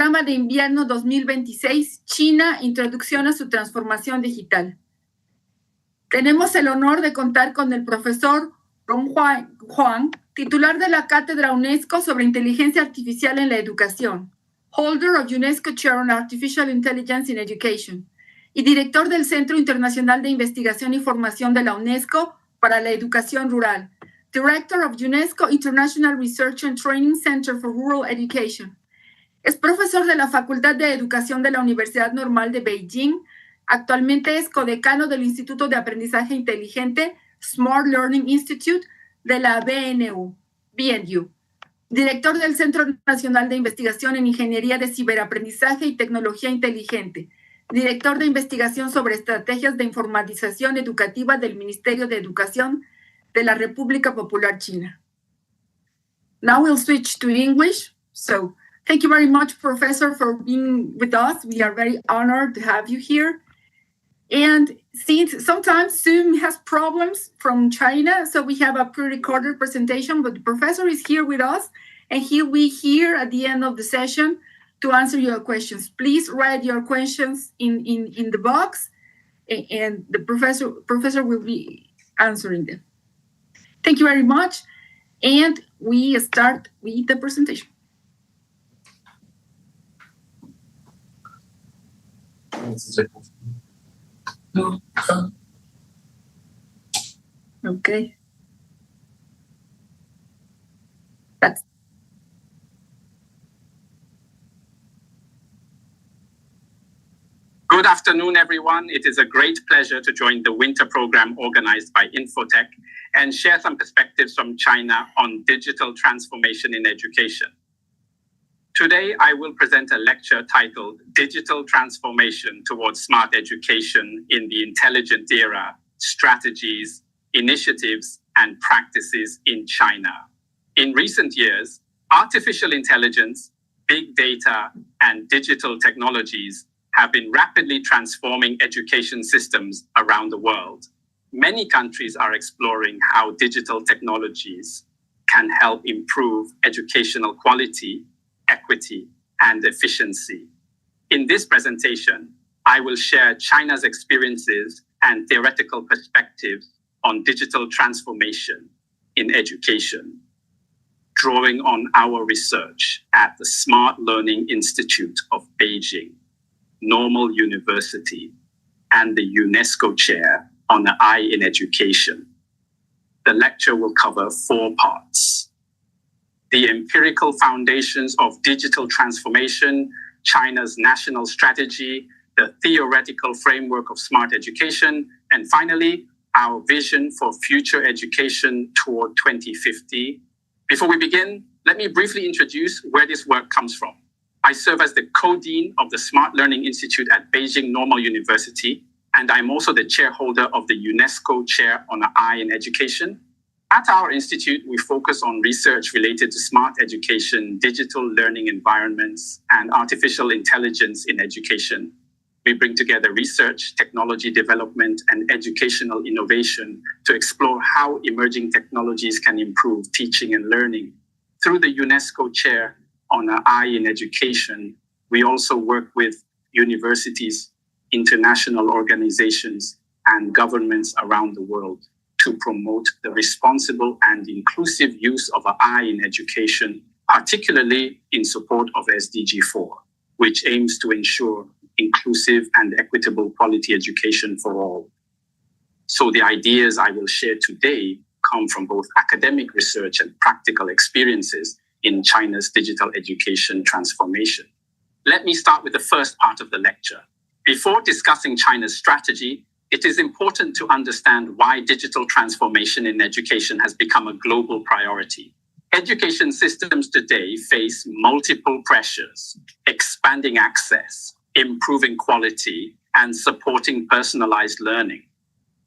Programa de Invierno 2026, China, Introducción a su Transformación Digital. Tenemos el honor de contar con el profesor Huang, titular de la Cátedra UNESCO sobre Inteligencia Artificial en la Educación, holder of UNESCO Chair on Artificial Intelligence in Education, y director del Centro Internacional de Investigación y Formación de la UNESCO para la Educación Rural, Director of UNESCO International Research and Training Center for Rural Education. Es profesor de la Facultad de Educación de la Universidad Normal de Beijing. Actualmente es codecano del Instituto de Aprendizaje Inteligente Smart Learning Institute de la BNU, director del Centro Nacional de Investigación en Ingeniería de Ciberaprendizaje y Tecnología Inteligente, director de investigación sobre estrategias de informatización educativa del Ministerio de Educación de la República Popular China. Now we'll switch to English. So, thank you very much, Professor, for being with us. We are very honored to have you here. And since sometimes Zoom has problems from China, so we have a pre-recorded presentation, but the professor is here with us, and he'll be here at the end of the session to answer your questions. Please write your questions in the box, and the professor will be answering them. Thank you very much, and we start with the presentation. Okay. Good afternoon, everyone. It is a great pleasure to join the winter program organized by Infotech and share some perspectives from China on digital transformation in education. Today, I will present a lecture titled Digital Transformation Towards Smart Education in the Intelligent Era, Strategies, Initiatives, and Practices in China. In recent years, artificial intelligence, big data, and digital technologies have been rapidly transforming education systems around the world. Many countries are exploring how digital technologies can help improve educational quality, equity, and efficiency. In this presentation, I will share China's experiences and theoretical perspectives on digital transformation in education, drawing on our research at the Smart Learning Institute of Beijing, Normal University, and the UNESCO Chair on the I in Education. The lecture will cover 4 parts: the empirical foundations of digital transformation, China's national strategy, the theoretical framework of smart education, and finally, our vision for future education toward 2050. Before we begin, let me briefly introduce where this work comes from. I serve as the co-dean of the Smart Learning Institute at Beijing Normal University, and I'm also the chairholder of the UNESCO Chair on the I in Education. At our institute, we focus on research related to smart education, digital learning environments, and artificial intelligence in education. We bring together research, technology development, and educational innovation to explore how emerging technologies can improve teaching and learning. Through the UNESCO Chair on the I in Education, we also work with universities, international organizations, and governments around the world to promote the responsible and inclusive use of AI in education, particularly in support of SDG 4, which aims to ensure inclusive and equitable quality education for all. So the ideas I will share today come from both academic research and practical experiences in China's digital education transformation. Let me start with the first part of the lecture. Before discussing China's strategy, it is important to understand why digital transformation in education has become a global priority. Education systems today face multiple pressures: expanding access, improving quality, and supporting personalized learning.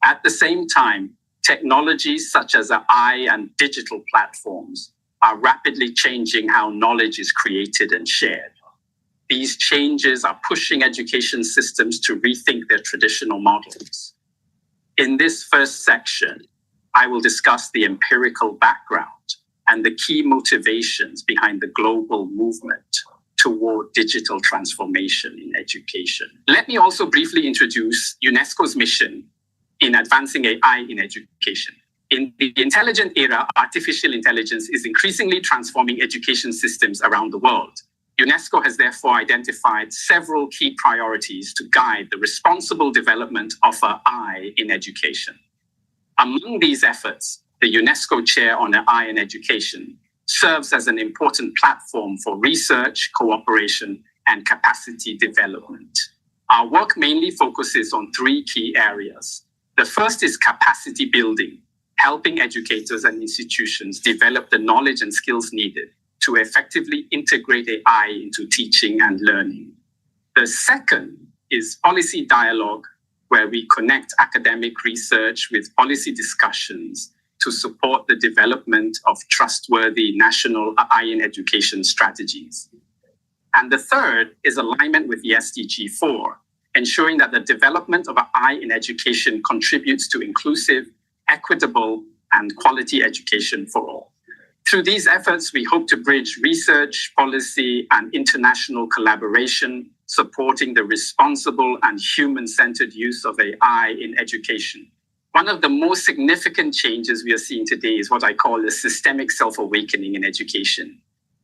At the same time, technologies such as AI and digital platforms are rapidly changing how knowledge is created and shared. These changes are pushing education systems to rethink their traditional models. In this first section, I will discuss the empirical background and the key motivations behind the global movement toward digital transformation in education. Let me also briefly introduce UNESCO's mission in advancing AI in education. In the intelligent era, artificial intelligence is increasingly transforming education systems around the world. UNESCO has therefore identified several key priorities to guide the responsible development of AI in education. Among these efforts, the UNESCO Chair on AI in Education serves as an important platform for research, cooperation, and capacity development. Our work mainly focuses on three key areas. The first is capacity building, helping educators and institutions develop the knowledge and skills needed to effectively integrate AI into teaching and learning. The second is policy dialogue, where we connect academic research with policy discussions to support the development of trustworthy national AI in education strategies. And the third is alignment with the SDG 4, ensuring that the development of AI in education contributes to inclusive, equitable, and quality education for all. Through these efforts, we hope to bridge research, policy, and international collaboration, supporting the responsible and human-centered use of AI in education. One of the most significant changes we are seeing today is what I call a systemic self-awakening in education.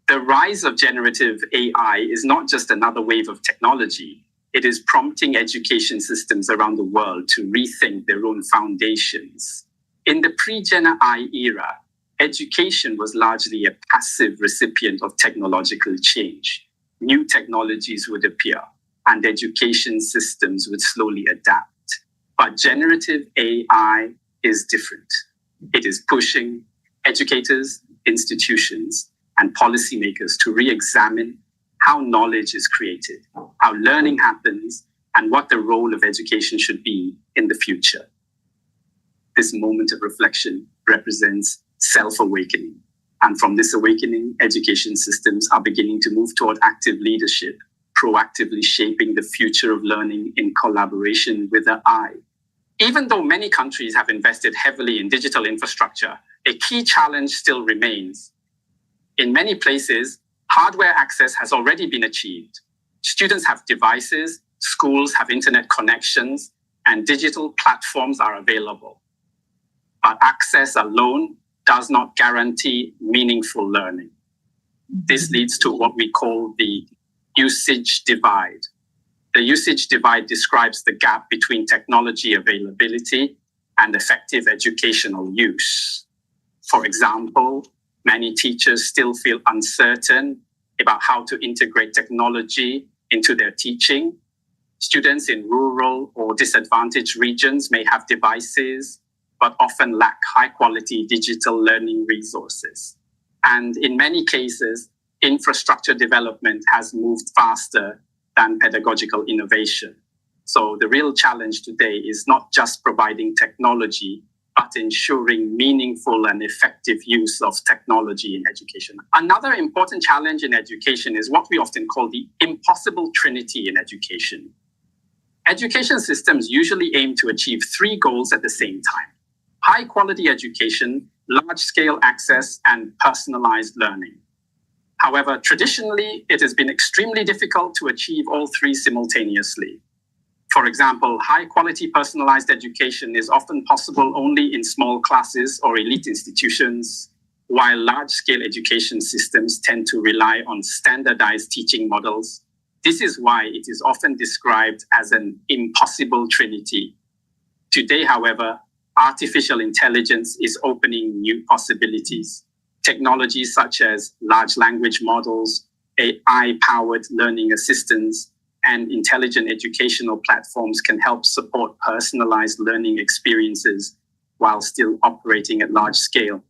The rise of generative AI is not just another wave of technology. It is prompting education systems around the world to rethink their own foundations. In the pre-Gen AI era, education was largely a passive recipient of technological change. New technologies would appear, and education systems would slowly adapt. But generative AI is different. It is pushing educators, institutions, and policymakers to re-examine how knowledge is created, how learning happens, and what the role of education should be in the future. This moment of reflection represents self-awakening. And from this awakening, education systems are beginning to move toward active leadership, proactively shaping the future of learning in collaboration with AI. Even though many countries have invested heavily in digital infrastructure, a key challenge still remains. In many places, hardware access has already been achieved. Students have devices, schools have internet connections, and digital platforms are available. But access alone does not guarantee meaningful learning. This leads to what we call the usage divide. The usage divide describes the gap between technology availability and effective educational use. For example, many teachers still feel uncertain about how to integrate technology into their teaching. Students in rural or disadvantaged regions may have devices, but often lack high-quality digital learning resources. And in many cases, infrastructure development has moved faster than pedagogical innovation. So the real challenge today is not just providing technology, but ensuring meaningful and effective use of technology in education. Another important challenge in education is what we often call the impossible trinity in education. Education systems usually aim to achieve three goals at the same time: high-quality education, large-scale access, and personalized learning. However, traditionally, it has been extremely difficult to achieve all three simultaneously. For example, high-quality personalized education is often possible only in small classes or elite institutions, while large-scale education systems tend to rely on standardized teaching models. This is why it is often described as an impossible trinity. Today, however, artificial intelligence is opening new possibilities. Technologies such as large language models, AI-powered learning assistants, and intelligent educational platforms can help support personalized learning experiences while still operating at large scale.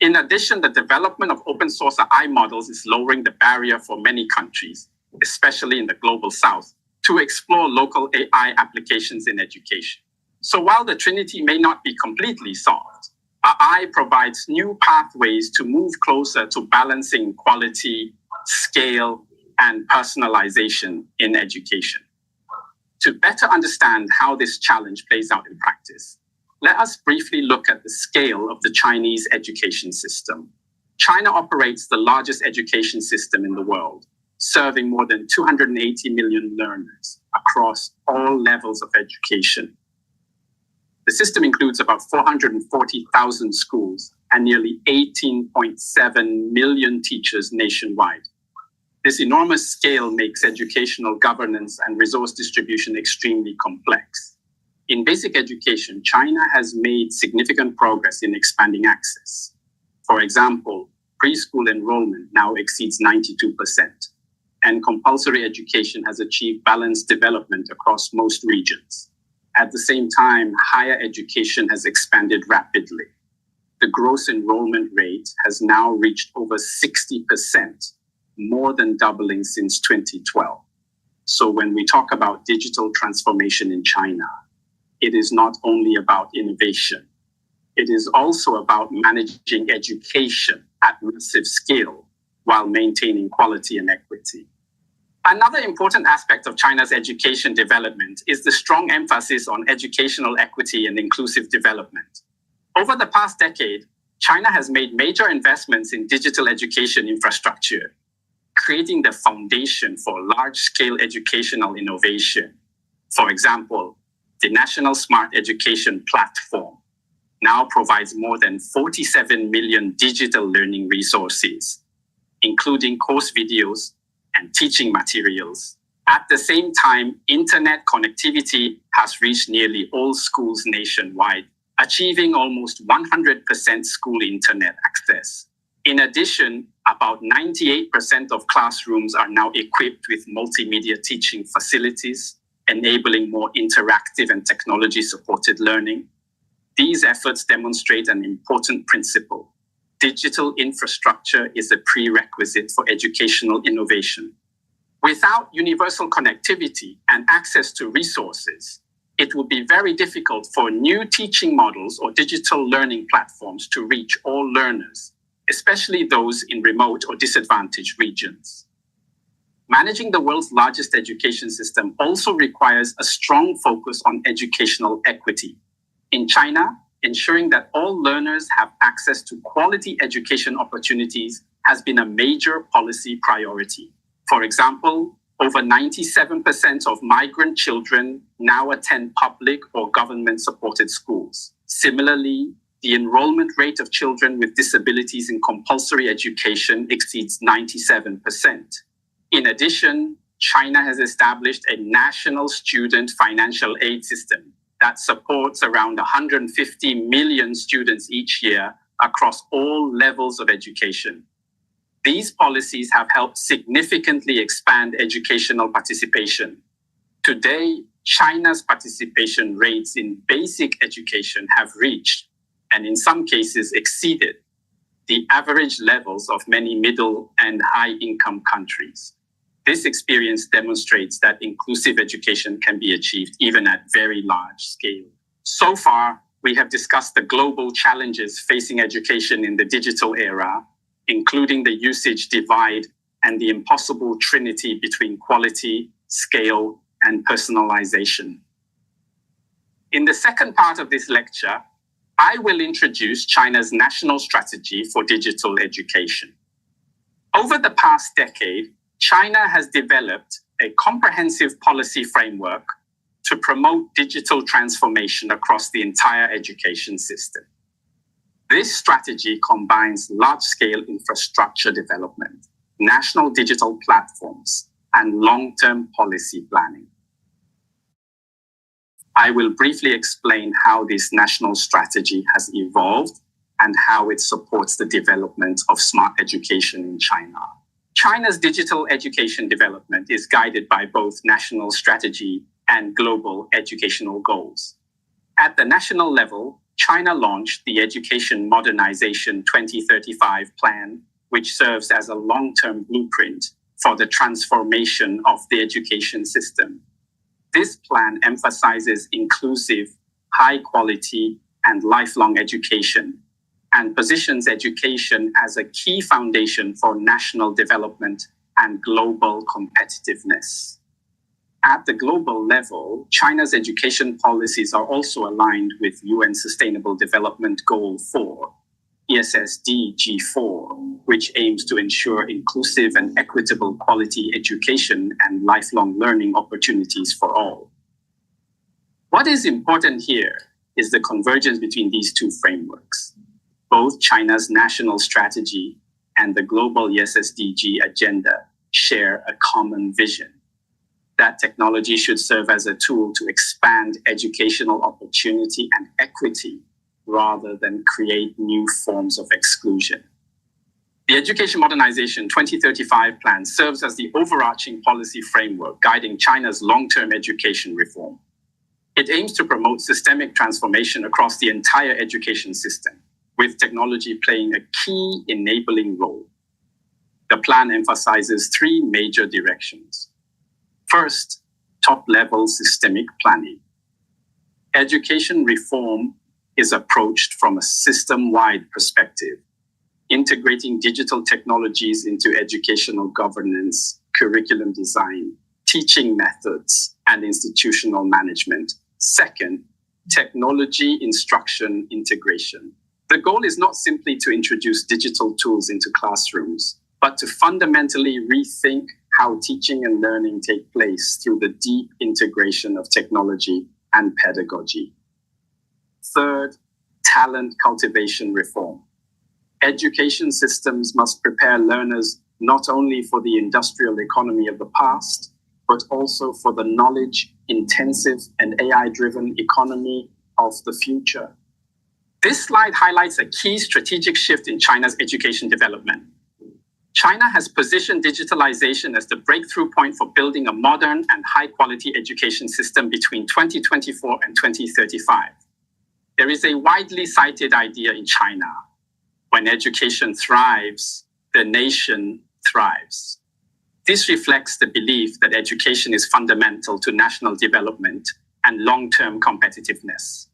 In addition, the development of open source AI models is lowering the barrier for many countries, especially in the global south, to explore local AI applications in education. So while the trinity may not be completely solved, AI provides new pathways to move closer to balancing quality, scale, and personalization in education. To better understand how this challenge plays out in practice, let us briefly look at the scale of the Chinese education system. China operates the largest education system in the world, serving more than 280 million learners across all levels of education. The system includes about 440,000 schools and nearly 18.7 million teachers nationwide. This enormous scale makes educational governance and resource distribution extremely complex. In basic education, China has made significant progress in expanding access. For example, preschool enrollment now exceeds 92%, and compulsory education has achieved balanced development across most regions. At the same time, higher education has expanded rapidly. The gross enrollment rate has now reached over 60%, more than doubling since 2012. So when we talk about digital transformation in China, it is not only about innovation. It is also about managing education at massive scale while maintaining quality and equity. Another important aspect of China's education development is the strong emphasis on educational equity and inclusive development. Over the past decade, China has made major investments in digital education infrastructure, creating the foundation for large-scale educational innovation. For example, the National Smart Education Platform now provides more than 47 million digital learning resources, including course videos and teaching materials. At the same time, internet connectivity has reached nearly all schools nationwide, achieving almost 100% school internet access. In addition, about 98% of classrooms are now equipped with multimedia teaching facilities, enabling more interactive and technology-supported learning. These efforts demonstrate an important principle. Digital infrastructure is a prerequisite for educational innovation. Without universal connectivity and access to resources, it will be very difficult for new teaching models or digital learning platforms to reach all learners, especially those in remote or disadvantaged regions. Managing the world's largest education system also requires a strong focus on educational equity. In China, ensuring that all learners have access to quality education opportunities has been a major policy priority. For example, over 97% of migrant children now attend public or government-supported schools. Similarly, the enrollment rate of children with disabilities in compulsory education exceeds 97%. In addition, China has established a national student financial aid system that supports around 150 million students each year across all levels of education. These policies have helped significantly expand educational participation. Today, China's participation rates in basic education have reached, and in some cases exceeded, the average levels of many middle and high-income countries. This experience demonstrates that inclusive education can be achieved even at very large scale. So far, we have discussed the global challenges facing education in the digital era, including the usage divide and the impossible trinity between quality, scale, and personalization. In the second part of this lecture, I will introduce China's national strategy for digital education. Over the past decade, China has developed a comprehensive policy framework to promote digital transformation across the entire education system. This strategy combines large-scale infrastructure development, national digital platforms, and long-term policy planning. I will briefly explain how this national strategy has evolved and how it supports the development of smart education in China. China's digital education development is guided by both national strategy and global educational goals. At the national level, China launched the Education Modernization 2035 plan, which serves as a long-term blueprint for the transformation of the education system. This plan emphasizes inclusive, high-quality, and lifelong education, and positions education as a key foundation for national development and global competitiveness. At the global level, China's education policies are also aligned with UN Sustainable Development Goal 4, ESSDG 4, which aims to ensure inclusive and equitable quality education and lifelong learning opportunities for all. What is important here is the convergence between these two frameworks. Both China's national strategy and the global SDG agenda share a common vision that technology should serve as a tool to expand educational opportunity and equity rather than create new forms of exclusion. The Education Modernization 2035 plan serves as the overarching policy framework guiding China's long-term education reform. It aims to promote systemic transformation across the entire education system, with technology playing a key enabling role. The plan emphasizes three major directions. First, top-level systemic planning. Education reform is approached from a system-wide perspective, integrating digital technologies into educational governance, curriculum design, teaching methods, and institutional management. Second, technology instruction integration. The goal is not simply to introduce digital tools into classrooms, but to fundamentally rethink how teaching and learning take place through the deep integration of technology and pedagogy. Third, talent cultivation reform. Education systems must prepare learners not only for the industrial economy of the past, but also for the knowledge-intensive and AI-driven economy of the future. This slide highlights a key strategic shift in China's education development. China has positioned digitalization as the breakthrough point for building a modern and high-quality education system between 2024 and 2035. There is a widely cited idea in China: when education thrives, the nation thrives. This reflects the belief that education is fundamental to national development and long-term competitiveness.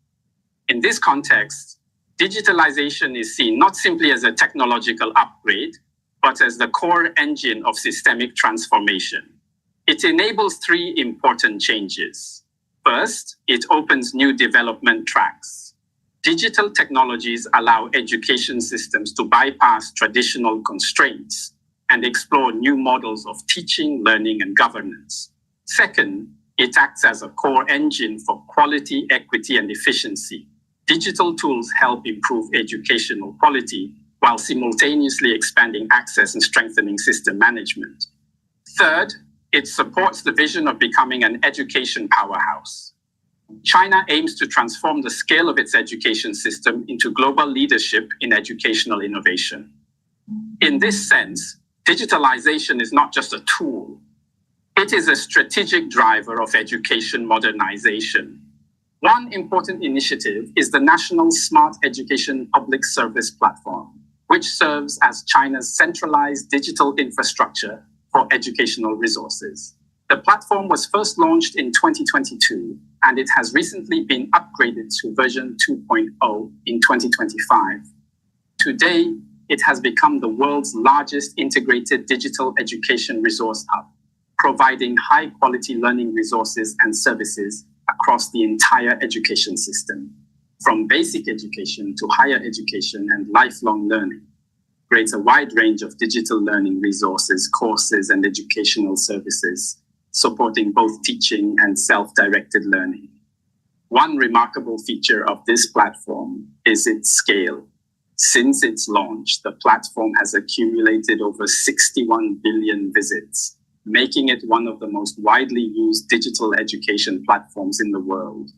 In this context, digitalization is seen not simply as a technological upgrade, but as the core engine of systemic transformation. It enables three important changes. First, it opens new development tracks. Digital technologies allow education systems to bypass traditional constraints and explore new models of teaching, learning, and governance. Second, it acts as a core engine for quality, equity, and efficiency. Digital tools help improve educational quality while simultaneously expanding access and strengthening system management. Third, it supports the vision of becoming an education powerhouse. China aims to transform the scale of its education system into global leadership in educational innovation. In this sense, digitalization is not just a tool. It is a strategic driver of education modernization. One important initiative is the National Smart Education Public Service Platform, which serves as China's centralized digital infrastructure for educational resources. The platform was first launched in 2022, and it has recently been upgraded to version 2.0 in 2025. Today, it has become the world's largest integrated digital education resource hub, providing high-quality learning resources and services across the entire education system, from basic education to higher education and lifelong learning. Creates a wide range of digital learning resources, courses, and educational services, supporting both teaching and self-directed learning. One remarkable feature of this platform is its scale. Since its launch, the platform has accumulated over 61 billion visits, making it one of the most widely used digital education platforms in the world.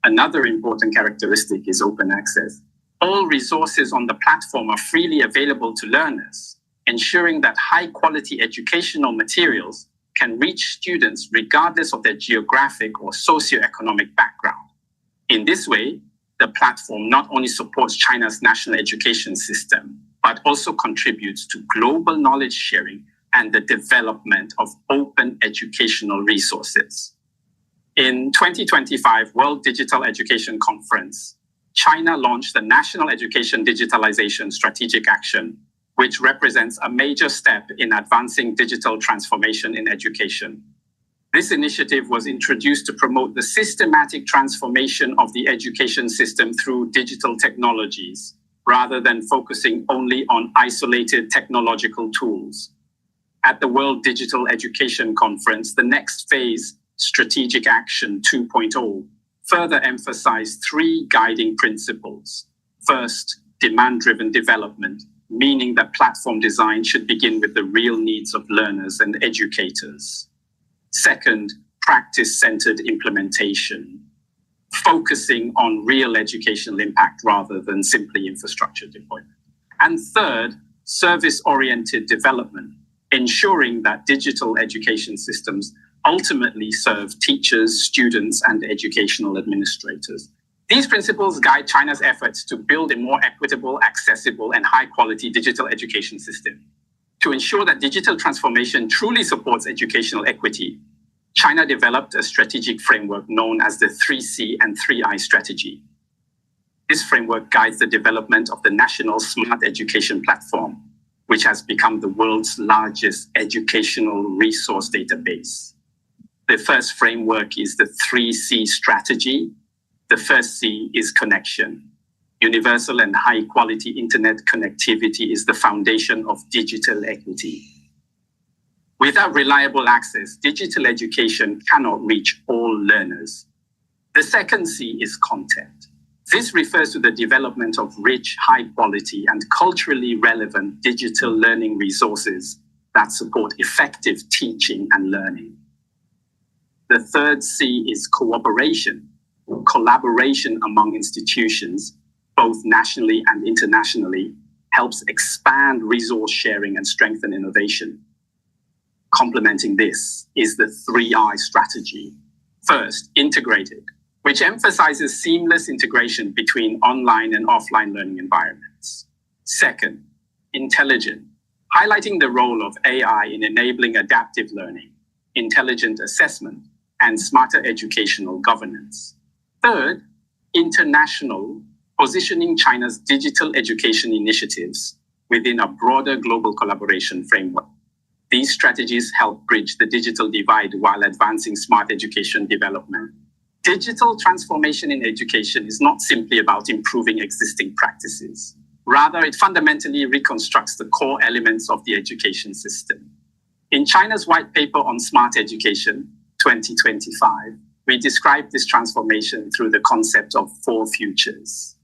Another important characteristic is open access. All resources on the platform are freely available to learners, ensuring that high-quality educational materials can reach students regardless of their geographic or socioeconomic background. In this way, the platform not only supports China's national education system, but also contributes to global knowledge sharing and the development of open educational resources. In 2025 World Digital Education Conference, China launched the National Education Digitalization Strategic Action, which represents a major step in advancing digital transformation in education. This initiative was introduced to promote the systematic transformation of the education system through digital technologies, rather than focusing only on isolated technological tools. At the World Digital Education Conference, the next phase, Strategic Action 2.0, further emphasized three guiding principles. First, demand-driven development, meaning that platform design should begin with the real needs of learners and educators. Second, practice-centered implementation, focusing on real educational impact rather than simply infrastructure deployment. And third, service-oriented development, ensuring that digital education systems ultimately serve teachers, students, and educational administrators. These principles guide China's efforts to build a more equitable, accessible, and high-quality digital education system. To ensure that digital transformation truly supports educational equity, China developed a strategic framework known as the 3C and 3I strategy. This framework guides the development of the National Smart Education Platform, which has become the world's largest educational resource database. The first framework is the 3C strategy. The first C is connection. Universal and high-quality internet connectivity is the foundation of digital equity. Without reliable access, digital education cannot reach all learners. The second C is content. This refers to the development of rich, high-quality, and culturally relevant digital learning resources that support effective teaching and learning. The third C is cooperation. Collaboration among institutions, both nationally and internationally, helps expand resource sharing and strengthen innovation. Complementing this is the 3I strategy. First, integrated, which emphasizes seamless integration between online and offline learning environments. Second, intelligent, highlighting the role of AI in enabling adaptive learning, intelligent assessment, and smarter educational governance. Third, international, positioning China's digital education initiatives within a broader global collaboration framework. These strategies help bridge the digital divide while advancing smart education development. Digital transformation in education is not simply about improving existing practices. Rather, it fundamentally reconstructs the core elements of the education system. In China's White Paper on Smart Education, 2025, we describe this transformation through the concept of 4 futures.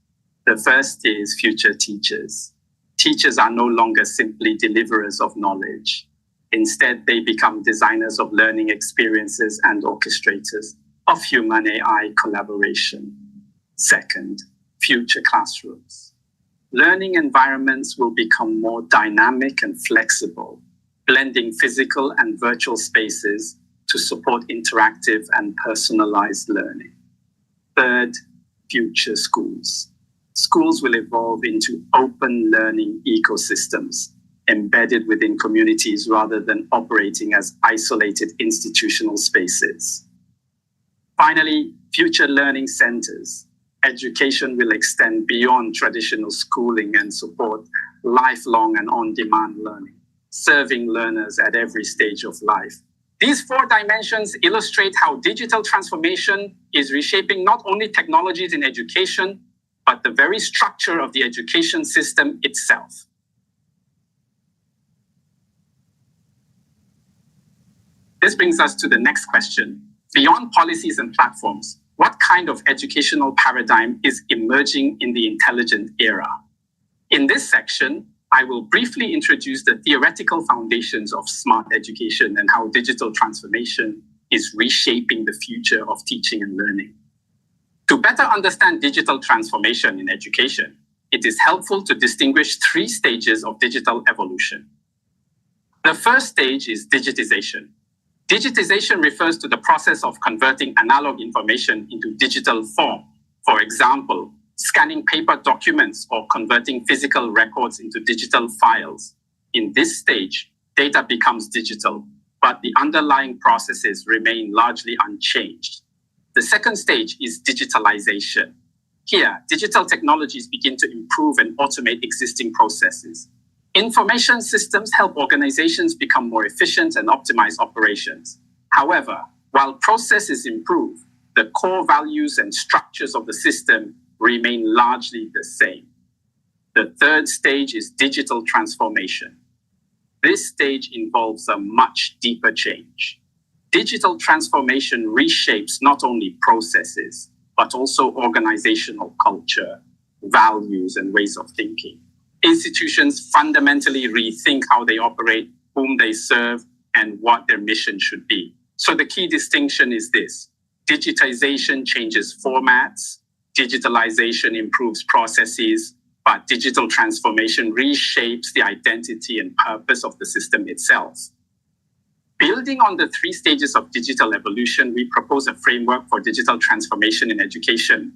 The first is future teachers. Teachers are no longer simply deliverers of knowledge. Instead, they become designers of learning experiences and orchestrators of human-AI collaboration. Second, future classrooms. Learning environments will become more dynamic and flexible, blending physical and virtual spaces to support interactive and personalized learning. Third, future schools. Schools will evolve into open learning ecosystems, embedded within communities rather than operating as isolated institutional spaces. Finally, future learning centers. Education will extend beyond traditional schooling and support lifelong and on-demand learning, serving learners at every stage of life. These 4 dimensions illustrate how digital transformation is reshaping not only technologies in education, but the very structure of the education system itself. This brings us to the next question. Beyond policies and platforms, what kind of educational paradigm is emerging in the intelligent era? In this section, I will briefly introduce the theoretical foundations of smart education and how digital transformation is reshaping the future of teaching and learning. To better understand digital transformation in education, it is helpful to distinguish 3 stages of digital evolution. The first stage is digitization. Digitization refers to the process of converting analog information into digital form. For example, scanning paper documents or converting physical records into digital files. In this stage, data becomes digital, but the underlying processes remain largely unchanged. The second stage is digitalization. Here, digital technologies begin to improve and automate existing processes. Information systems help organizations become more efficient and optimize operations. However, while processes improve, the core values and structures of the system remain largely the same. The third stage is digital transformation. This stage involves a much deeper change. Digital transformation reshapes not only processes, but also organizational culture, values, and ways of thinking. Institutions fundamentally rethink how they operate, whom they serve, and what their mission should be. So the key distinction is this: digitization changes formats, digitalization improves processes, but digital transformation reshapes the identity and purpose of the system itself. Building on the 3 stages of digital evolution, we propose a framework for digital transformation in education.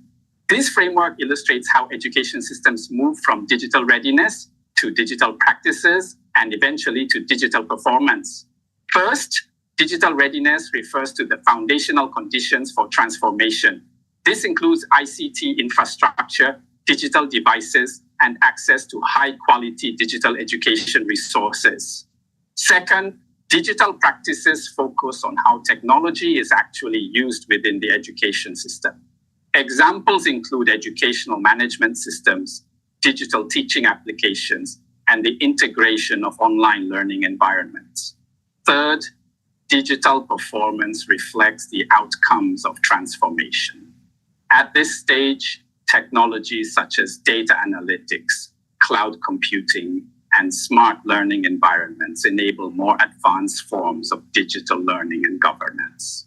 This framework illustrates how education systems move from digital readiness to digital practices and eventually to digital performance. First, digital readiness refers to the foundational conditions for transformation. This includes ICT infrastructure, digital devices, and access to high-quality digital education resources. Second, digital practices focus on how technology is actually used within the education system. Examples include educational management systems, digital teaching applications, and the integration of online learning environments. Third, digital performance reflects the outcomes of transformation. At this stage, technologies such as data analytics, cloud computing, and smart learning environments enable more advanced forms of digital learning and governance.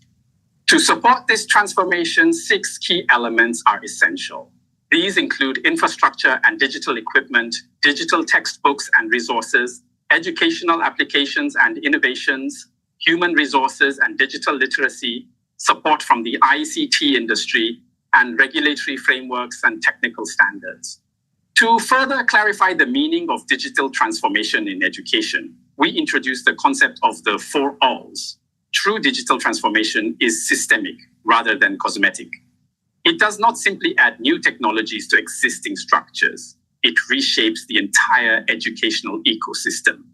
To support this transformation, 6 key elements are essential. These include infrastructure and digital equipment, digital textbooks and resources, educational applications and innovations, human resources and digital literacy, support from the ICT industry, and regulatory frameworks and technical standards. To further clarify the meaning of digital transformation in education, we introduced the concept of the 4 Alls. True digital transformation is systemic rather than cosmetic. It does not simply add new technologies to existing structures. It reshapes the entire educational ecosystem.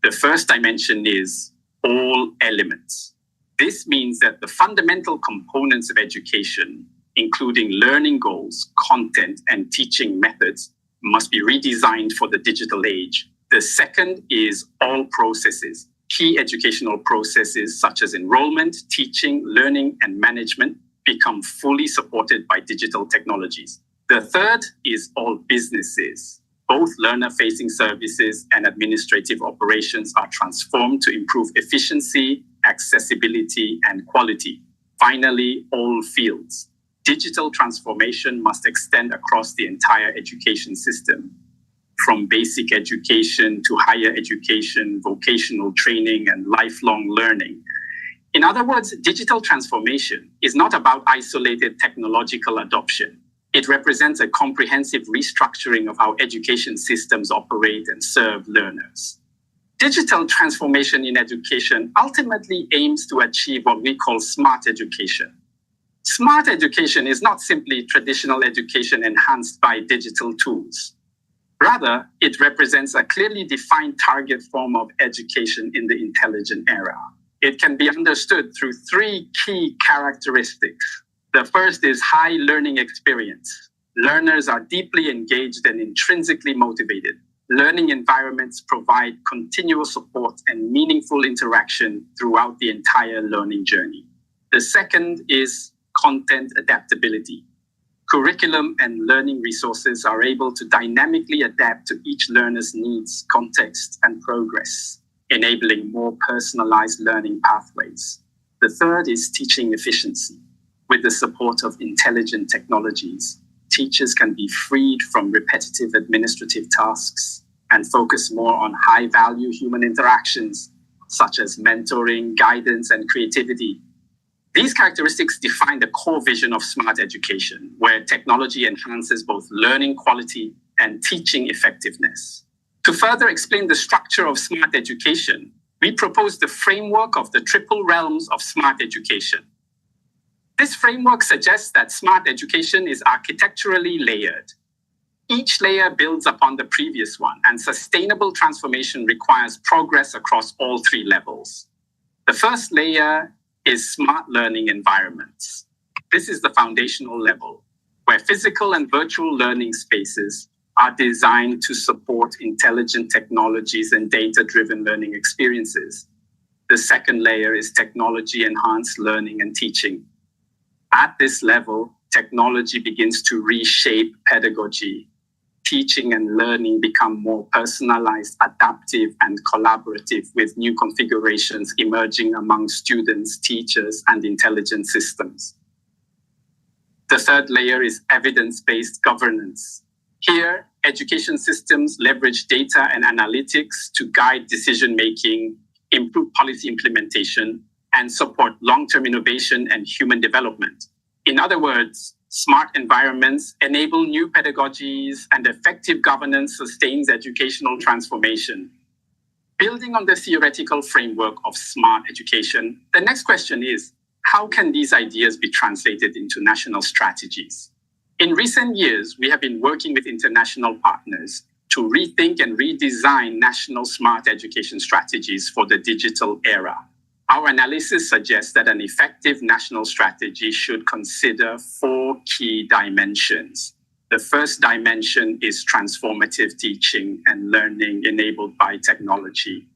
The first dimension is all elements. This means that the fundamental components of education, including learning goals, content, and teaching methods, must be redesigned for the digital age. The second is all processes. Key educational processes such as enrollment, teaching, learning, and management become fully supported by digital technologies. The third is all businesses. Both learner-facing services and administrative operations are transformed to improve efficiency, accessibility, and quality. Finally, all fields. Digital transformation must extend across the entire education system, from basic education to higher education, vocational training, and lifelong learning. In other words, digital transformation is not about isolated technological adoption. It represents a comprehensive restructuring of how education systems operate and serve learners. Digital transformation in education ultimately aims to achieve what we call smart education. Smart education is not simply traditional education enhanced by digital tools. Rather, it represents a clearly defined target form of education in the intelligent era. It can be understood through 3 key characteristics. The first is high learning experience. Learners are deeply engaged and intrinsically motivated. Learning environments provide continuous support and meaningful interaction throughout the entire learning journey. The second is content adaptability. Curriculum and learning resources are able to dynamically adapt to each learner's needs, context, and progress, enabling more personalized learning pathways. The third is teaching efficiency. With the support of intelligent technologies, teachers can be freed from repetitive administrative tasks and focus more on high-value human interactions, such as mentoring, guidance, and creativity. These characteristics define the core vision of smart education, where technology enhances both learning quality and teaching effectiveness. To further explain the structure of smart education, we propose the framework of the triple realms of smart education. This framework suggests that smart education is architecturally layered. Each layer builds upon the previous one, and sustainable transformation requires progress across all 3 levels. The first layer is smart learning environments. This is the foundational level, where physical and virtual learning spaces are designed to support intelligent technologies and data-driven learning experiences. The second layer is technology-enhanced learning and teaching. At this level, technology begins to reshape pedagogy. Teaching and learning become more personalized, adaptive, and collaborative, with new configurations emerging among students, teachers, and intelligent systems. The third layer is evidence-based governance. Here, education systems leverage data and analytics to guide decision-making, improve policy implementation, and support long-term innovation and human development. In other words, smart environments enable new pedagogies, and effective governance sustains educational transformation. Building on the theoretical framework of smart education, the next question is, how can these ideas be translated into national strategies? In recent years, we have been working with international partners to rethink and redesign national smart education strategies for the digital era. Our analysis suggests that an effective national strategy should consider 4 key dimensions. The first dimension is transformative teaching and learning enabled by technology.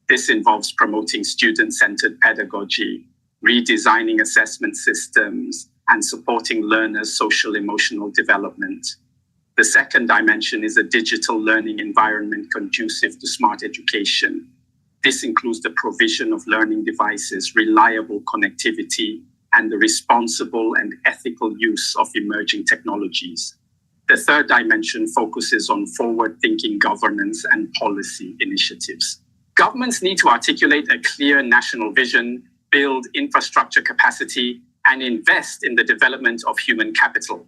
This involves promoting student-centered pedagogy, redesigning assessment systems, and supporting learners' social-emotional development. The second dimension is a digital learning environment conducive to smart education. This includes the provision of learning devices, reliable connectivity, and the responsible and ethical use of emerging technologies. The third dimension focuses on forward-thinking governance and policy initiatives. Governments need to articulate a clear national vision, build infrastructure capacity, and invest in the development of human capital.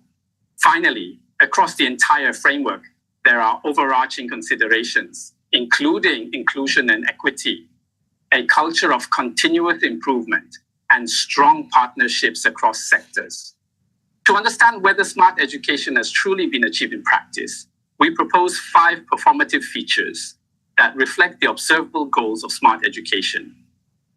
Finally, across the entire framework, there are overarching considerations, including inclusion and equity, a culture of continuous improvement, and strong partnerships across sectors. To understand whether smart education has truly been achieved in practice, we propose 5 performative features that reflect the observable goals of smart education.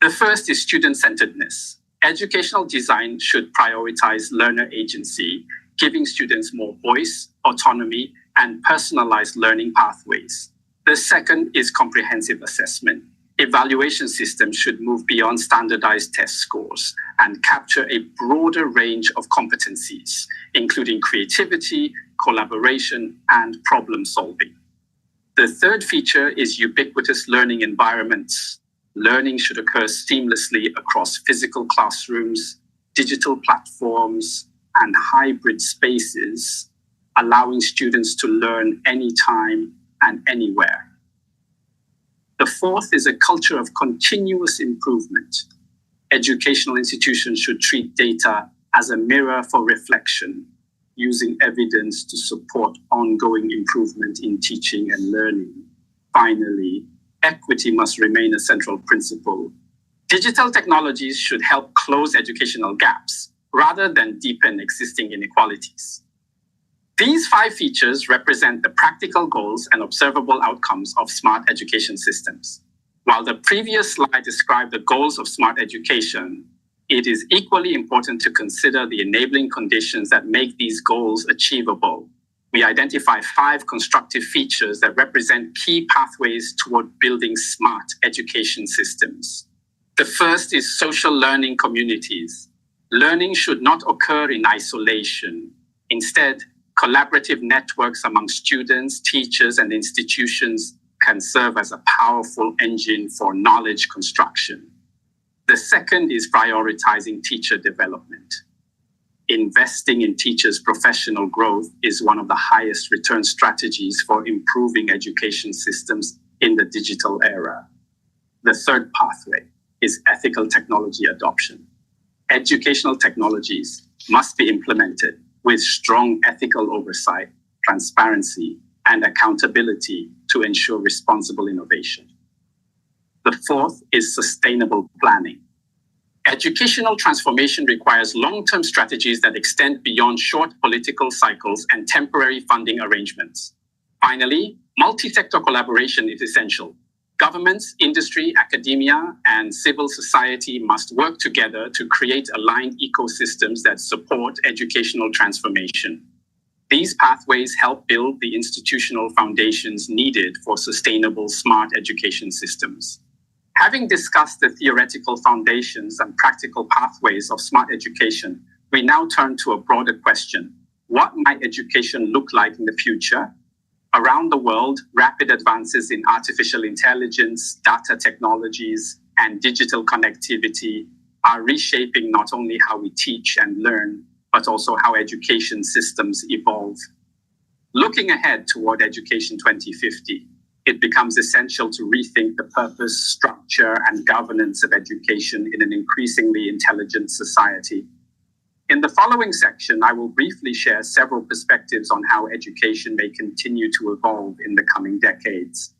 The first is student-centeredness. Educational design should prioritize learner agency, giving students more voice, autonomy, and personalized learning pathways. The second is comprehensive assessment. Evaluation systems should move beyond standardized test scores and capture a broader range of competencies, including creativity, collaboration, and problem solving. The third feature is ubiquitous learning environments. Learning should occur seamlessly across physical classrooms, digital platforms, and hybrid spaces, allowing students to learn anytime and anywhere. The fourth is a culture of continuous improvement. Educational institutions should treat data as a mirror for reflection, using evidence to support ongoing improvement in teaching and learning. Finally, equity must remain a central principle. Digital technologies should help close educational gaps rather than deepen existing inequalities. These 5 features represent the practical goals and observable outcomes of smart education systems. While the previous slide described the goals of smart education, it is equally important to consider the enabling conditions that make these goals achievable. We identify 5 constructive features that represent key pathways toward building smart education systems. The first is social learning communities. Learning should not occur in isolation. Instead, collaborative networks among students, teachers, and institutions can serve as a powerful engine for knowledge construction. The second is prioritizing teacher development. Investing in teachers' professional growth is one of the highest return strategies for improving education systems in the digital era. The third pathway is ethical technology adoption. Educational technologies must be implemented with strong ethical oversight, transparency, and accountability to ensure responsible innovation. The fourth is sustainable planning. Educational transformation requires long-term strategies that extend beyond short political cycles and temporary funding arrangements. Finally, multi-sector collaboration is essential. Governments, industry, academia, and civil society must work together to create aligned ecosystems that support educational transformation. These pathways help build the institutional foundations needed for sustainable smart education systems. Having discussed the theoretical foundations and practical pathways of smart education, we now turn to a broader question. What might education look like in the future? Around the world, rapid advances in artificial intelligence, data technologies, and digital connectivity are reshaping not only how we teach and learn, but also how education systems evolve. Looking ahead toward Education 2050, it becomes essential to rethink the purpose, structure, and governance of education in an increasingly intelligent society. In the following section, I will briefly share several perspectives on how education may continue to evolve in the coming decades.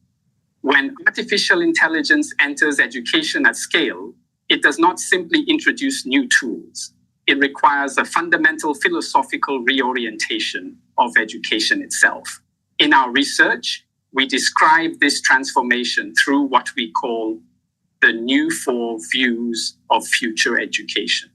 When artificial intelligence enters education at scale, it does not simply introduce new tools. It requires a fundamental philosophical reorientation of education itself. In our research, we describe this transformation through what we call the new four views of future education.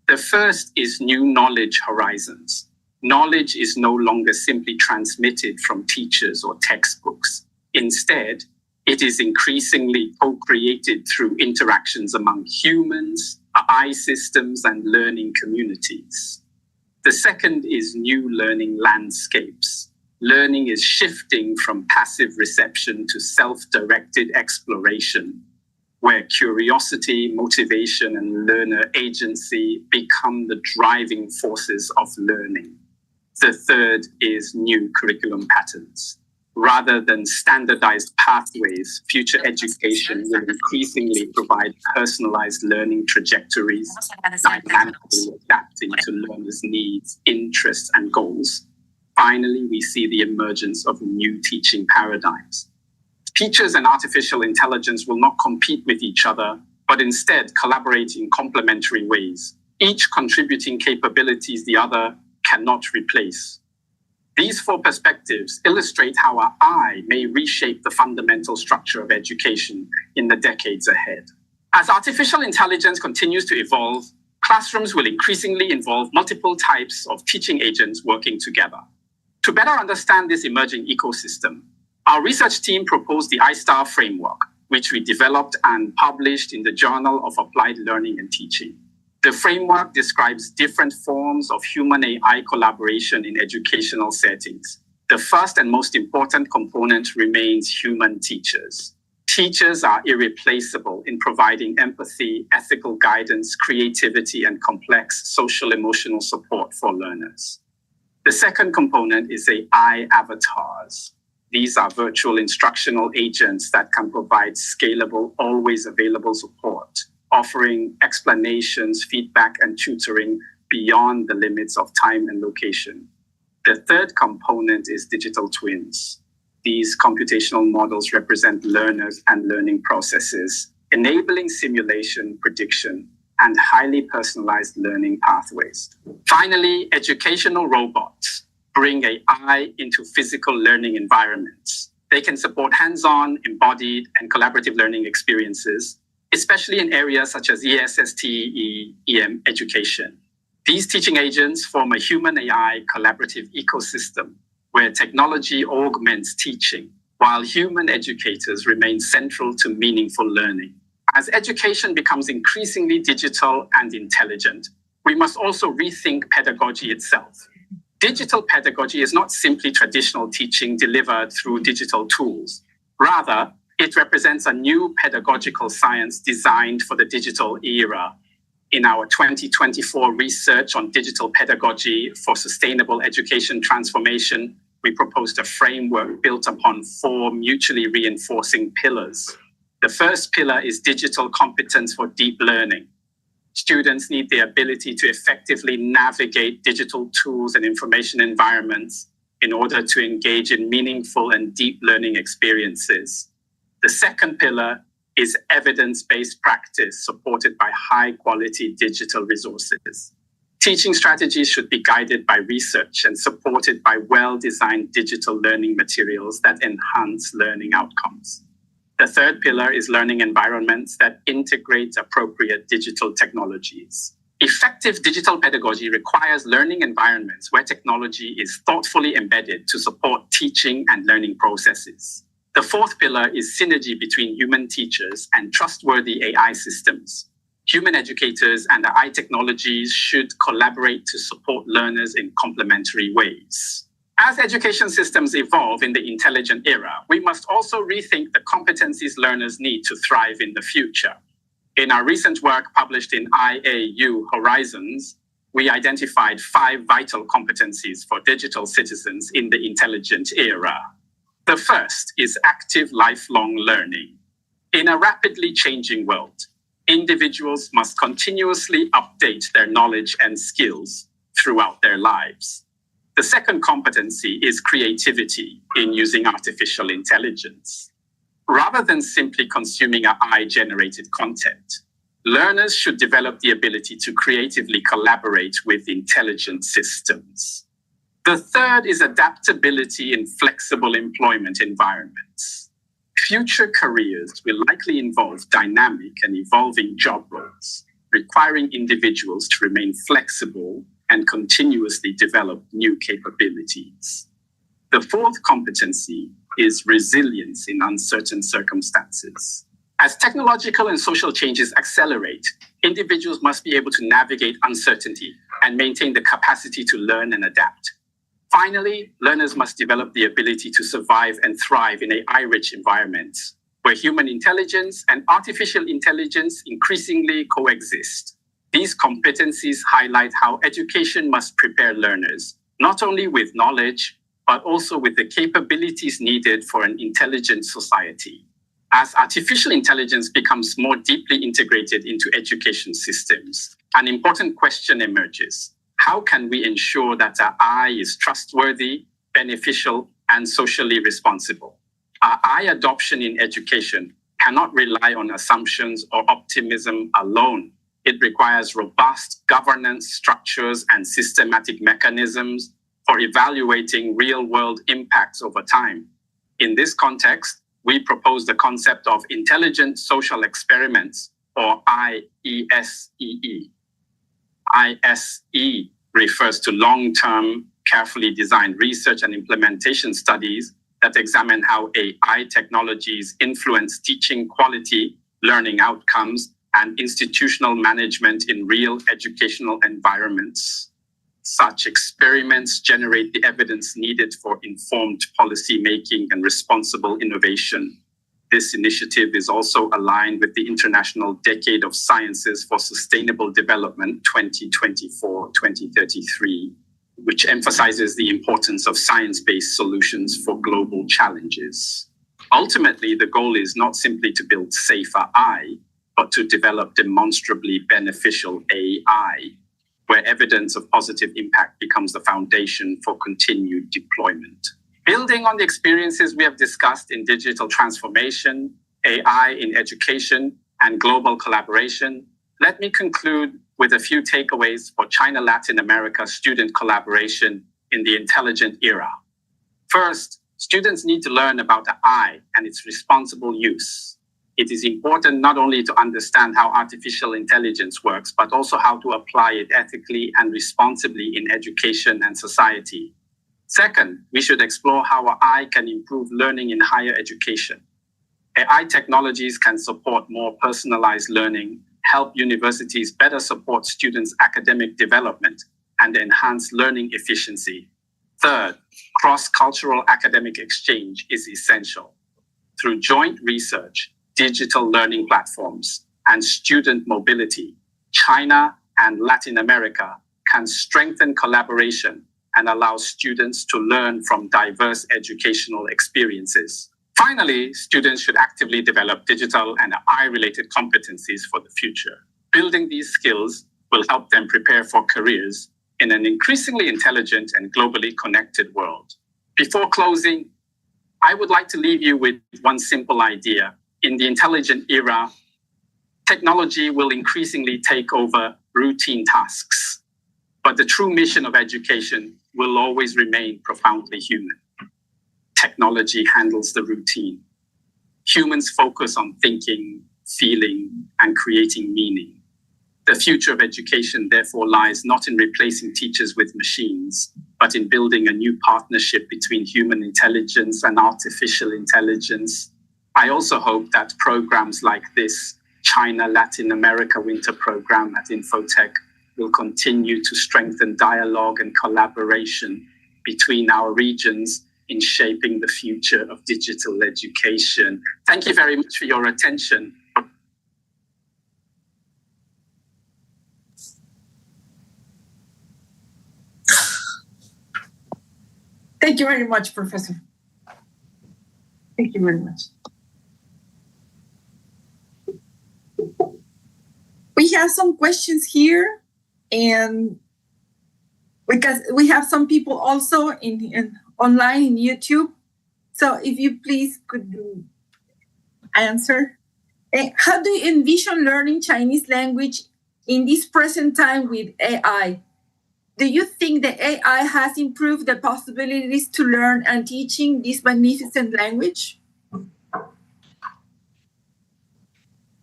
The first is new knowledge horizons. Knowledge is no longer simply transmitted from teachers or textbooks. Instead, it is increasingly co-created through interactions among humans, AI systems, and learning communities. The second is new learning landscapes. Learning is shifting from passive reception to self-directed exploration, where curiosity, motivation, and learner agency become the driving forces of learning. The third is new curriculum patterns. Rather than standardized pathways, future education will increasingly provide personalized learning trajectories, dynamically adapting to learners' needs, interests, and goals. Finally, we see the emergence of new teaching paradigms. Teachers and artificial intelligence will not compete with each other, but instead collaborate in complementary ways, each contributing capabilities the other cannot replace. These four perspectives illustrate how our eye may reshape the fundamental structure of education in the decades ahead. As artificial intelligence continues to evolve, classrooms will increasingly involve multiple types of teaching agents working together. To better understand this emerging ecosystem, our research team proposed the I-STAR framework, which we developed and published in the Journal of Applied Learning and Teaching. The framework describes different forms of human-AI collaboration in educational settings. The first and most important component remains human teachers. Teachers are irreplaceable in providing empathy, ethical guidance, creativity, and complex social-emotional support for learners. The second component is AI avatars. These are virtual instructional agents that can provide scalable, always available support, offering explanations, feedback, and tutoring beyond the limits of time and location. The third component is digital twins. These computational models represent learners and learning processes, enabling simulation, prediction, and highly personalized learning pathways. Finally, educational robots bring AI into physical learning environments. They can support hands-on, embodied, and collaborative learning experiences, especially in areas such as ESSTE, EM education. These teaching agents form a human-AI collaborative ecosystem where technology augments teaching, while human educators remain central to meaningful learning. As education becomes increasingly digital and intelligent, we must also rethink pedagogy itself. Digital pedagogy is not simply traditional teaching delivered through digital tools. Rather, it represents a new pedagogical science designed for the digital era. In our 2024 research on digital pedagogy for sustainable education transformation, we proposed a framework built upon four mutually reinforcing pillars. The first pillar is digital competence for deep learning. Students need the ability to effectively navigate digital tools and information environments in order to engage in meaningful and deep learning experiences. The second pillar is evidence-based practice supported by high-quality digital resources. Teaching strategies should be guided by research and supported by well-designed digital learning materials that enhance learning outcomes. The third pillar is learning environments that integrate appropriate digital technologies. Effective digital pedagogy requires learning environments where technology is thoughtfully embedded to support teaching and learning processes. The fourth pillar is synergy between human teachers and trustworthy AI systems. Human educators and AI technologies should collaborate to support learners in complementary ways. As education systems evolve in the intelligent era, we must also rethink the competencies learners need to thrive in the future. In our recent work published in IAU Horizons, we identified 5 vital competencies for digital citizens in the intelligent era. The first is active lifelong learning. In a rapidly changing world, individuals must continuously update their knowledge and skills throughout their lives. The second competency is creativity in using artificial intelligence. Rather than simply consuming AI-generated content, learners should develop the ability to creatively collaborate with intelligent systems. The third is adaptability in flexible employment environments. Future careers will likely involve dynamic and evolving job roles, requiring individuals to remain flexible and continuously develop new capabilities. The fourth competency is resilience in uncertain circumstances. As technological and social changes accelerate, individuals must be able to navigate uncertainty and maintain the capacity to learn and adapt. Finally, learners must develop the ability to survive and thrive in AI-rich environments where human intelligence and artificial intelligence increasingly coexist. These competencies highlight how education must prepare learners, not only with knowledge, but also with the capabilities needed for an intelligent society. As artificial intelligence becomes more deeply integrated into education systems, an important question emerges. How can we ensure that our AI is trustworthy, beneficial, and socially responsible? Our AI adoption in education cannot rely on assumptions or optimism alone. It requires robust governance structures and systematic mechanisms for evaluating real-world impacts over time. In this context, we propose the concept of intelligent social experiments, or IESEE. ISE refers to long-term, carefully designed research and implementation studies that examine how AI technologies influence teaching quality, learning outcomes, and institutional management in real educational environments. Such experiments generate the evidence needed for informed policy-making and responsible innovation. This initiative is also aligned with the International Decade of Sciences for Sustainable Development 2024-2033, which emphasizes the importance of science-based solutions for global challenges. Ultimately, the goal is not simply to build safer AI, but to develop demonstrably beneficial AI, where evidence of positive impact becomes the foundation for continued deployment. Building on the experiences we have discussed in digital transformation, AI in education, and global collaboration, let me conclude with a few takeaways for China-Latin America student collaboration in the intelligent era. First, students need to learn about AI and its responsible use. It is important not only to understand how artificial intelligence works, but also how to apply it ethically and responsibly in education and society. Second, we should explore how AI can improve learning in higher education. AI technologies can support more personalized learning, help universities better support students' academic development, and enhance learning efficiency. Third, cross-cultural academic exchange is essential. Through joint research, digital learning platforms, and student mobility, China and Latin America can strengthen collaboration and allow students to learn from diverse educational experiences. Finally, students should actively develop digital and AI-related competencies for the future. Building these skills will help them prepare for careers in an increasingly intelligent and globally connected world. Before closing, I would like to leave you with one simple idea. In the intelligent era, technology will increasingly take over routine tasks, but the true mission of education will always remain profoundly human. Technology handles the routine. Humans focus on thinking, feeling, and creating meaning. The future of education, therefore, lies not in replacing teachers with machines, but in building a new partnership between human intelligence and artificial intelligence. I also hope that programs like this China-Latin America Winter Program at Infotech will continue to strengthen dialogue and collaboration between our regions in shaping the future of digital education. Thank you very much for your attention. Thank you very much, Professor. Thank you very much. We have some questions here, and because we have some people also in online in YouTube. So if you please could answer. How do you envision learning Chinese language in this present time with AI? Do you think that AI has improved the possibilities to learn and teaching this magnificent language?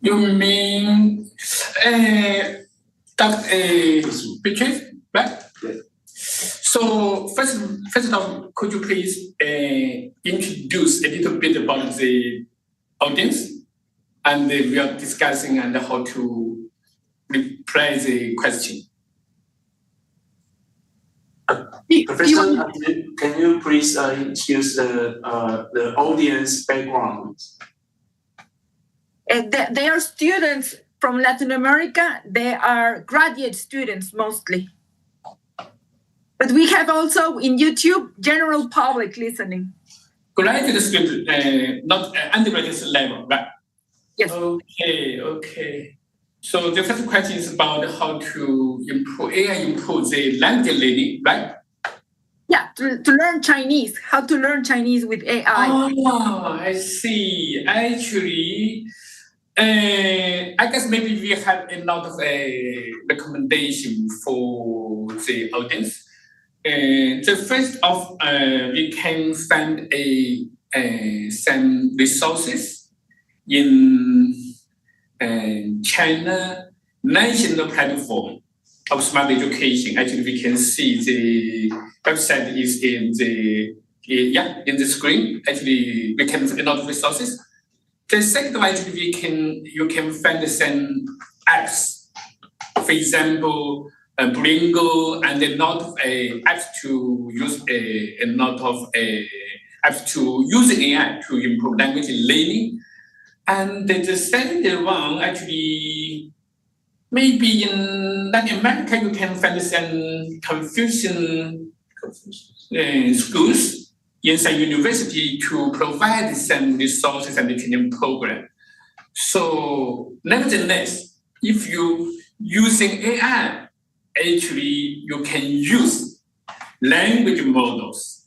You mean pictures, right? Yes. So first of all, could you please introduce a little bit about the audience, and we are discussing and how to reply the question. Professor, can you please use the audience background? They are students from Latin America. They are graduate students mostly. But we have also in YouTube general public listening. Graduate student, not undergraduate level, right? Yes. Okay. So the first question is about how to improve the language learning, right? Yeah, to learn Chinese, how to learn Chinese with AI. Oh, I see. Actually, I guess maybe we have a lot of recommendation for the audience. The first of, we can find some resources in China national platform of smart education. Actually, we can see the website is in the screen. Actually, we can find a lot of resources. The second one, actually, you can find some apps. For example, Bringo, and a lot of apps to use apps to use AI to improve language learning. And the second one, actually, maybe in Latin America, you can find some Confucian schools inside university to provide some resources and training program. So, nevertheless, if you using AI, actually, you can use language models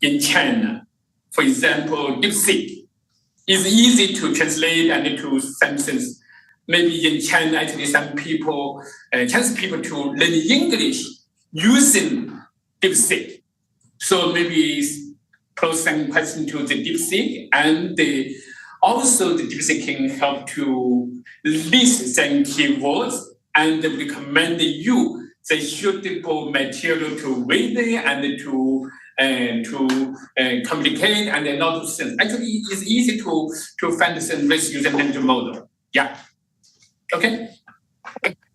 in China. For example, DeepSeek. It's easy to translate and to sentence. Maybe in China, actually, some people, Chinese people to learn English using DeepSeek. So maybe pose some question to the DeepSeek, and also the DeepSeek can help to list some keywords and recommend you the suitable material to read and to communicate and a lot of things. Actually, it's easy to find some risk using language model. Yeah. Okay.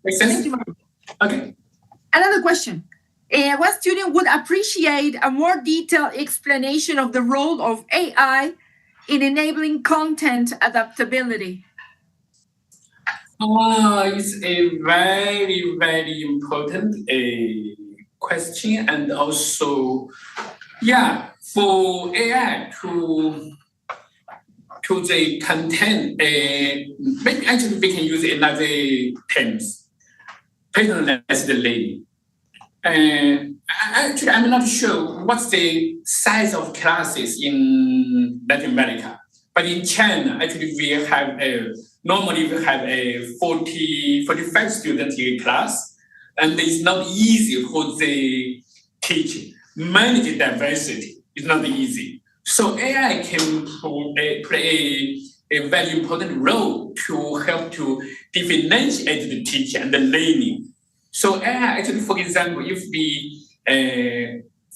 Make sense? Okay. Another question. What student would appreciate a more detailed explanation of the role of AI in enabling content adaptability? It's a very, very important question, and also, for AI to the content, maybe actually we can use another terms, personalized learning. Actually, I'm not sure what's the size of classes in Latin America, but in China, actually we have normally we have 45 students in class, and it's not easy for the teacher manage diversity. It's not easy. So AI can play a very important role to help to differentiate the teaching and the learning. So actually, for example, if we,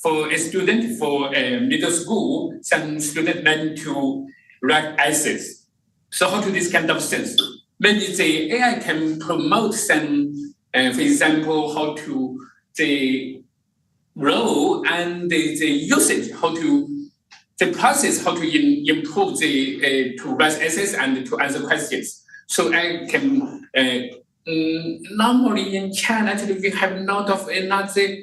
for a student for middle school, some students learn to write essays. So how to this kind of sense? Maybe the AI can promote some, for example, how to the role and the usage, how to the process, how to improve the to write essays and to answer questions. So I can normally in China actually we have a lot of another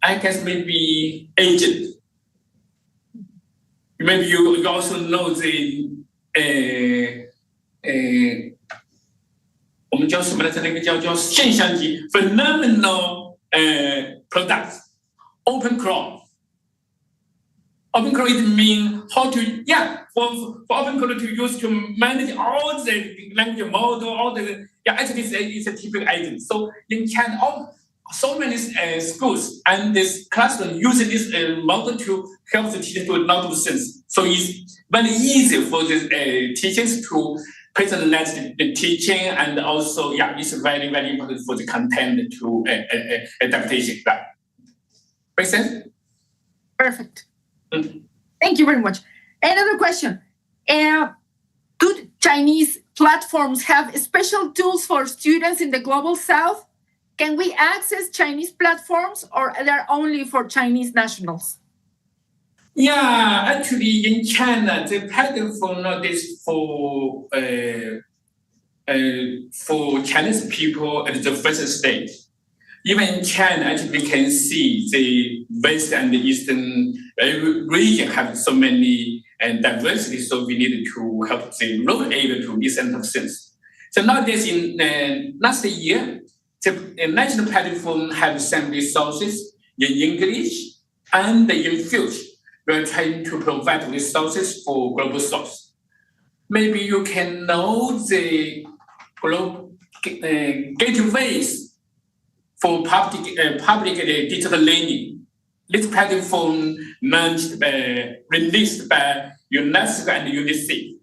I guess maybe agent. Maybe you also know the 我们叫什么来着？那个叫现象级 phenomenal products. Open crawl. Open crawl it means how to for open crawl to use to manage all the language model, all the actually it's a typical agent. So in China, so many schools and this classroom using this model to help the teachers to not do things. So it's very easy for the teachers to personalize the teaching, and also it's very, very important for the content to adaptation. Right? Make sense? Perfect. Thank you very much. Another question. Do Chinese platforms have special tools for students in the global south? Can we access Chinese platforms, or are they only for Chinese nationals? Yeah, actually in China, the platform nowadays for Chinese people at the first stage. Even in China, actually we can see the West and the Eastern region have so many diversity, so we need to help the rural area to this end of sense. So nowadays in last year, the national platform have some resources in English and in future. We are trying to provide resources for global south. Maybe you can know the gateways for public digital learning. This platform released by UNESCO and UNICEF.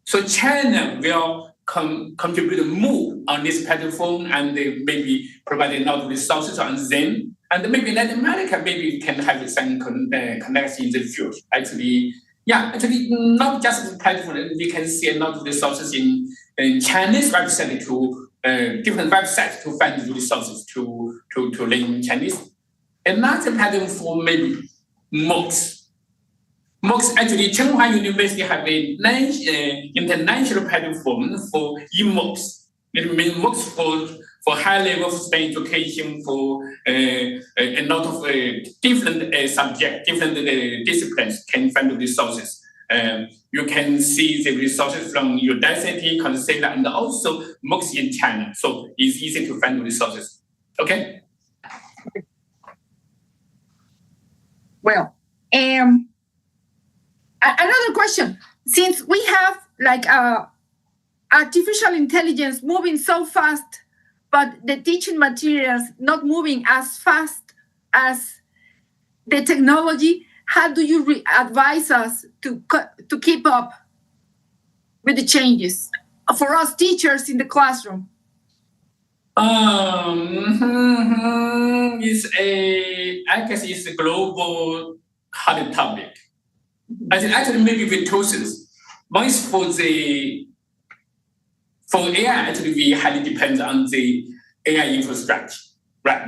So China will contribute more on this platform, and they maybe provide a lot of resources on them. And maybe Latin America maybe can have some connection in the future. Actually, not just the platform. We can see a lot of resources in Chinese website to different websites to find the resources to learn Chinese. Another platform maybe MOOCs. MOOCs actually, Tsinghua University have a international platform for eMOOCs. It means MOOCs for high level of STEM education, for a lot of different subjects, different disciplines can find the resources. You can see the resources from Udacity, Coursera, and also MOOCs in China. So it's easy to find the resources. Okay? Well, another question. Since we have artificial intelligence moving so fast, but the teaching materials not moving as fast as the technology, how do you advise us to keep up with the changes for us teachers in the classroom? I guess it's a global hard topic. I think actually maybe with two things. One is for AI, actually we highly depend on the AI infrastructure, right?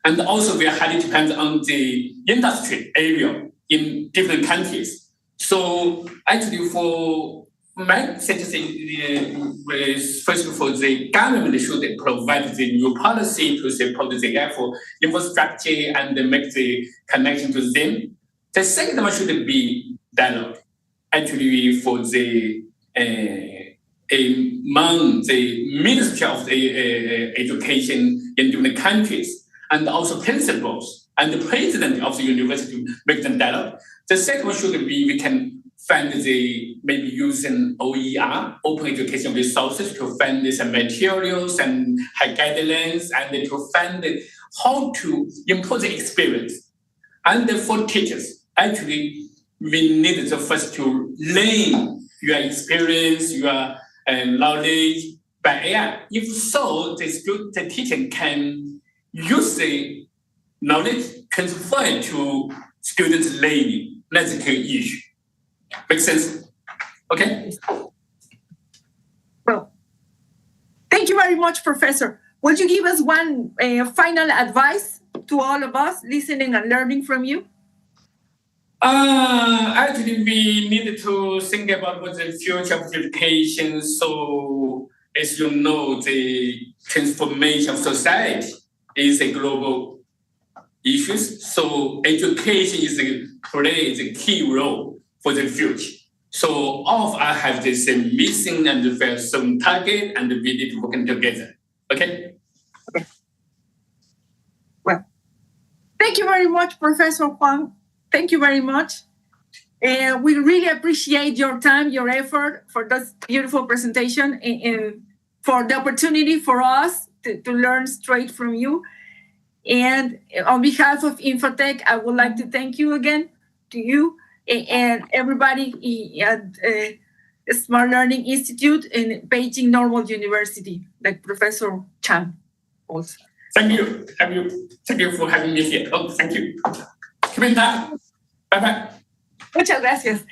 And also we are highly dependent on the industry area in different countries. So actually for my suggestion, first of all, the government should provide the new policy to support the AI for infrastructure and make the connection to them. The second one should be dialogue. Actually for the among the Ministry of Education in different countries, and also principals and the president of the university make them dialogue. The second one should be we can find maybe using OER, open education resources, to find some materials and high guidelines, and to find how to improve the experience. And for teachers, actually, we need to first to learn your experience, your knowledge by AI. If so, the teacher can use the knowledge transfer to students' learning. That's the key issue. Make sense? Okay? Well, thank you very much, Professor. Would you give us one final advice to all of us listening and learning from you? Actually, we need to think about what the future of education. So, as you know, the transformation of society is a global issue. So, education plays a key role for the future. So, all of us have the same mission and the same target, and we need to work together. Okay? Okay. Well, thank you very much, Professor Huang. Thank you very much. We really appreciate your time, your effort for this beautiful presentation, and for the opportunity for us to learn straight from you. And on behalf of Infotech, I would like to thank you again, to you and everybody at Smart Learning Institute in Beijing Normal University, like Professor Chan also. Thank you. Thank you for having me here. Oh, thank you. Keep in touch. Bye bye. Muchas gracias.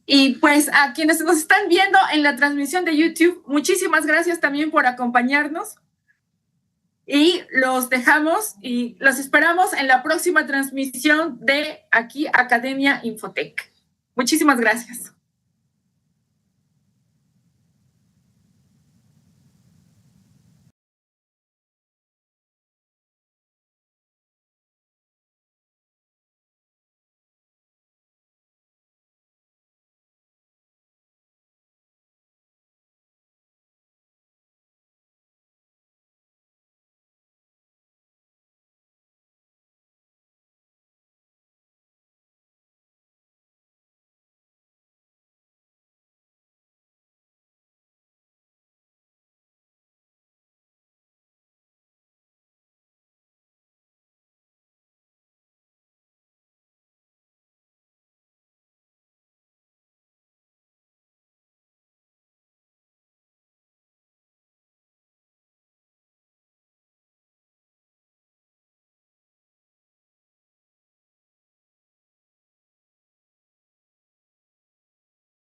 Y pues a quienes nos están viendo en la transmisión de YouTube, muchísimas gracias también por acompañarnos. Y los dejamos y los esperamos en la próxima transmisión de aquí Academia Infotech. Muchísimas gracias.